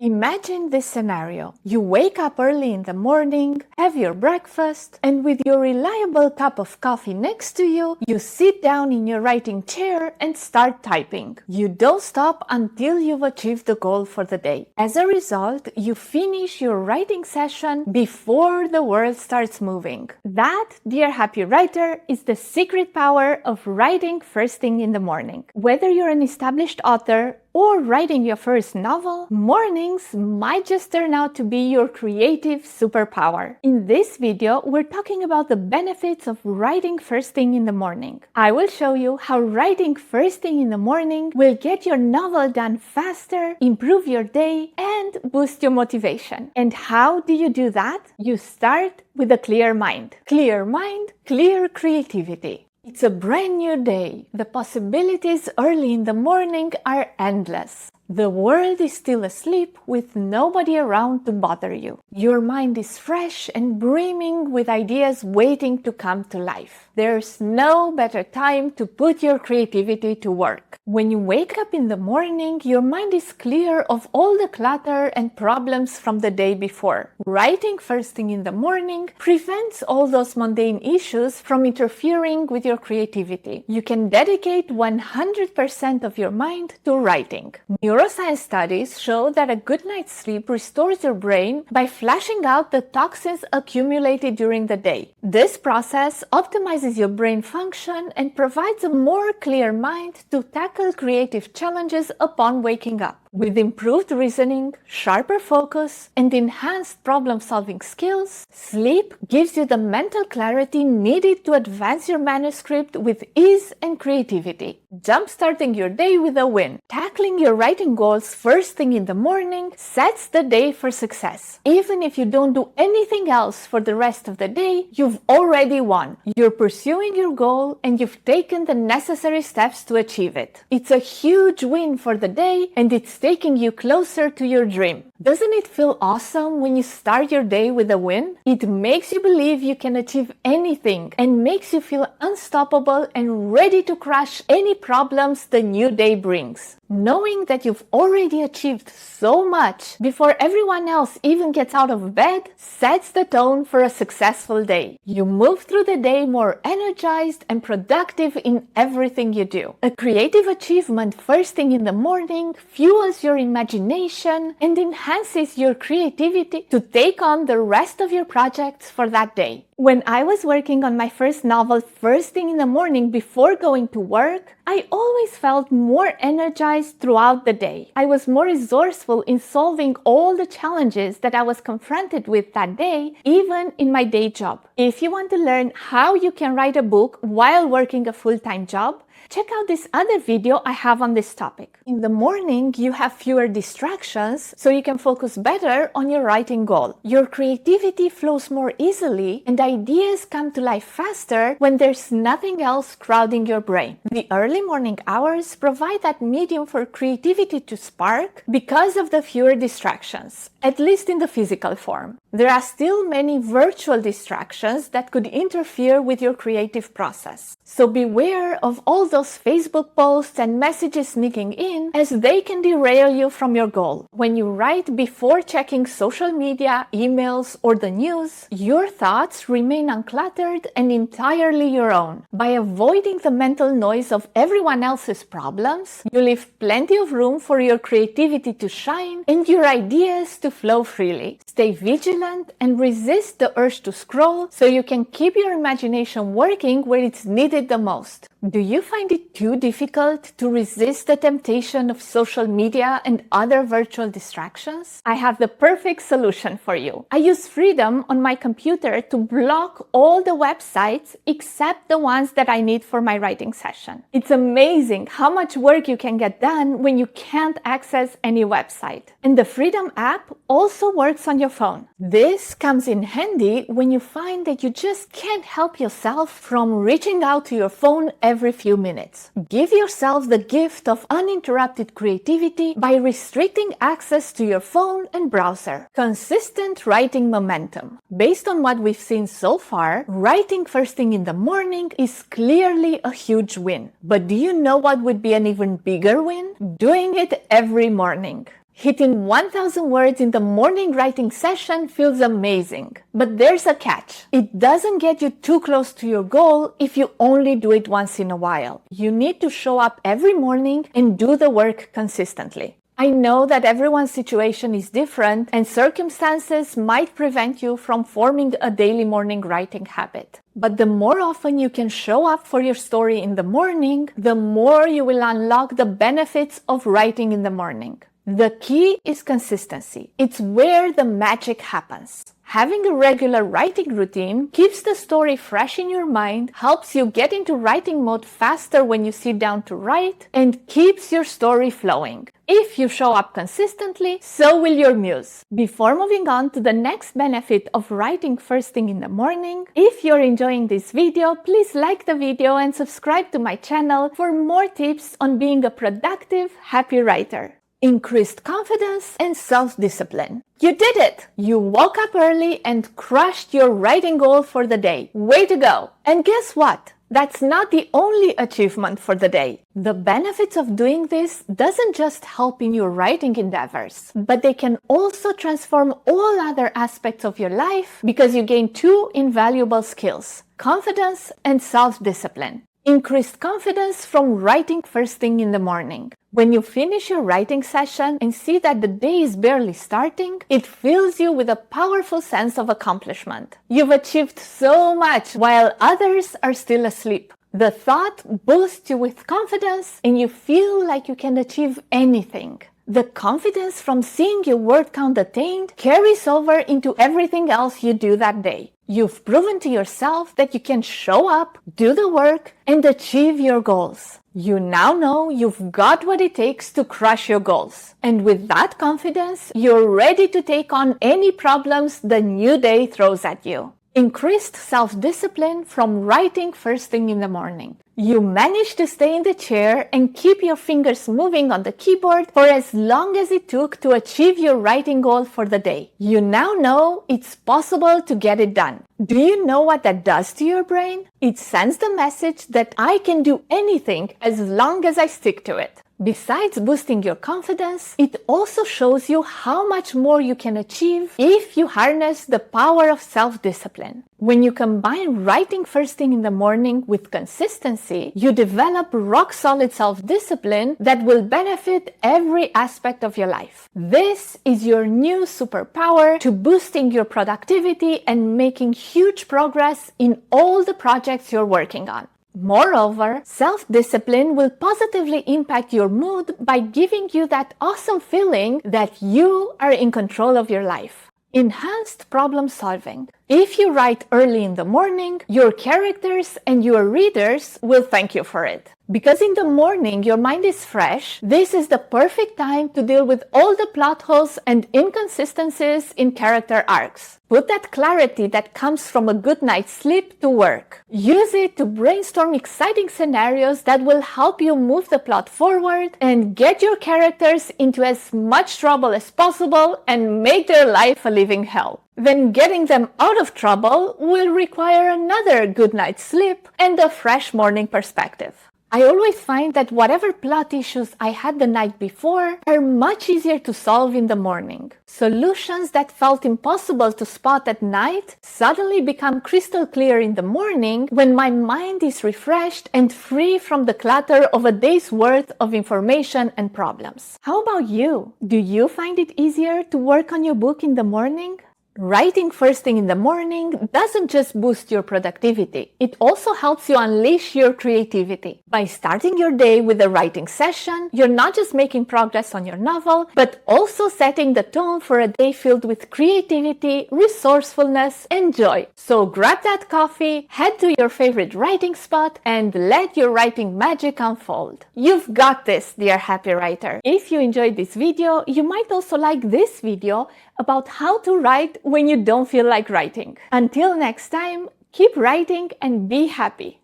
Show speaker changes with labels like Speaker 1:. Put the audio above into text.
Speaker 1: Imagine this scenario. You wake up early in the morning, have your breakfast, and with your reliable cup of coffee next to you, you sit down in your writing chair and start typing. You don't stop until you've achieved the goal for the day. As a result, you finish your writing session before the world starts moving. That, dear happy writer, is the secret power of writing first thing in the morning. Whether you're an established author or writing your first novel, mornings might just turn out to be your creative superpower. In this video, we're talking about the benefits of writing first thing in the morning. I will show you how writing first thing in the morning will get your novel done faster, improve your day, and boost your motivation. And how do you do that? You start with a clear mind. Clear mind, clear creativity. It's a brand new day. The possibilities early in the morning are endless. The world is still asleep with nobody around to bother you. Your mind is fresh and brimming with ideas waiting to come to life. There's no better time to put your creativity to work. When you wake up in the morning, your mind is clear of all the clutter and problems from the day before. Writing first thing in the morning prevents all those mundane issues from interfering with your creativity. You can dedicate 100% of your mind to writing. Neuroscience studies show that a good night's sleep restores your brain by flushing out the toxins accumulated during the day. This process optimizes your brain function and provides a more clear mind to tackle creative challenges upon waking up. With improved reasoning, sharper focus, and enhanced problem-solving skills, sleep gives you the mental clarity needed to advance your manuscript with ease and creativity. Jumpstarting your day with a win. Tackling your writing goals first thing in the morning sets the day for success. Even if you don't do anything else for the rest of the day, you've already won. You're pursuing your goal and you've taken the necessary steps to achieve it. It's a huge win for the day, and it's taking you closer to your dream. Doesn't it feel awesome when you start your day with a win? It makes you believe you can achieve anything and makes you feel unstoppable and ready to crush any problems the new day brings. Knowing that you've already achieved so much before everyone else even gets out of bed sets the tone for a successful day. You move through the day more energized and productive in everything you do. A creative achievement first thing in the morning fuels your imagination and enhances your creativity to take on the rest of your projects for that day. When I was working on my first novel first thing in the morning before going to work, I always felt more energized throughout the day. I was more resourceful in solving all the challenges that I was confronted with that day, even in my day job. If you want to learn how you can write a book while working a full-time job, check out this other video I have on this topic. In the morning, you have fewer distractions, so you can focus better on your writing goal. Your creativity flows more easily, and ideas come to life faster when there's nothing else crowding your brain. The early morning hours provide that medium for creativity to spark because of the fewer distractions, at least in the physical form. There are still many virtual distractions that could interfere with your creative process. So beware of all those Facebook posts and messages sneaking in, as they can derail you from your goal. When you write before checking social media, emails, or the news, your thoughts remain uncluttered and entirely your own. By avoiding the mental noise of everyone else's problems, you leave plenty of room for your creativity to shine and your ideas to flow freely. Stay vigilant and resist the urge to scroll so you can keep your imagination working where it's needed the most. Do you find it too difficult to resist the temptation of social media and other virtual distractions? I have the perfect solution for you. I use Freedom on my computer to block all the websites except the ones that I need for my writing session. It's amazing how much work you can get done when you can't access any website. And the Freedom app also works on your phone. This comes in handy when you find that you just can't help yourself from reaching out to your phone every few minutes. Give yourself the gift of uninterrupted creativity by restricting access to your phone and browser. Consistent writing momentum. Based on what we've seen so far, writing first thing in the morning is clearly a huge win. But do you know what would be an even bigger win? Doing it every morning. Hitting 1000 words in the morning writing session feels amazing. But there's a catch. It doesn't get you too close to your goal if you only do it once in a while. You need to show up every morning and do the work consistently. I know that everyone's situation is different and circumstances might prevent you from forming a daily morning writing habit. But the more often you can show up for your story in the morning, the more you will unlock the benefits of writing in the morning. The key is consistency. It's where the magic happens. Having a regular writing routine keeps the story fresh in your mind, helps you get into writing mode faster when you sit down to write, and keeps your story flowing. If you show up consistently, so will your muse. Before moving on to the next benefit of writing first thing in the morning, if you're enjoying this video, please like the video and subscribe to my channel for more tips on being a productive, happy writer. Increased confidence and self-discipline. You did it! You woke up early and crushed your writing goal for the day. Way to go! And guess what? That's not the only achievement for the day. The benefits of doing this doesn't just help in your writing endeavors, but they can also transform all other aspects of your life because you gain two invaluable skills: confidence and self-discipline. Increased confidence from writing first thing in the morning. When you finish your writing session and see that the day is barely starting, it fills you with a powerful sense of accomplishment. You've achieved so much while others are still asleep. The thought boosts you with confidence and you feel like you can achieve anything. The confidence from seeing your word count attained carries over into everything else you do that day. You've proven to yourself that you can show up, do the work, and achieve your goals. You now know you've got what it takes to crush your goals. And with that confidence, you're ready to take on any problems the new day throws at you. Increased self-discipline from writing first thing in the morning. You managed to stay in the chair and keep your fingers moving on the keyboard for as long as it took to achieve your writing goal for the day. You now know it's possible to get it done. Do you know what that does to your brain? It sends the message that I can do anything as long as I stick to it. Besides boosting your confidence, it also shows you how much more you can achieve if you harness the power of self-discipline. When you combine writing first thing in the morning with consistency, you develop rock-solid self-discipline that will benefit every aspect of your life. This is your new superpower to boosting your productivity and making huge progress in all the projects you're working on. Moreover, self-discipline will positively impact your mood by giving you that awesome feeling that you are in control of your life. Enhanced problem solving. If you write early in the morning, your characters and your readers will thank you for it. Because in the morning your mind is fresh, this is the perfect time to deal with all the plot holes and inconsistencies in character arcs. Put that clarity that comes from a good night's sleep to work. Use it to brainstorm exciting scenarios that will help you move the plot forward and get your characters into as much trouble as possible and make their life a living hell. Then getting them out of trouble will require another good night's sleep and a fresh morning perspective. I always find that whatever plot issues I had the night before are much easier to solve in the morning. Solutions that felt impossible to spot at night suddenly become crystal clear in the morning when my mind is refreshed and free from the clutter of a day's worth of information and problems. How about you? Do you find it easier to work on your book in the morning? Writing first thing in the morning doesn't just boost your productivity, it also helps you unleash your creativity. By starting your day with a writing session, you're not just making progress on your novel, but also setting the tone for a day filled with creativity, resourcefulness, and joy. So grab that coffee, head to your favorite writing spot, and let your writing magic unfold. You've got this, dear happy writer. If you enjoyed this video, you might also like this video about how to write when you don't feel like writing. Until next time, keep writing and be happy.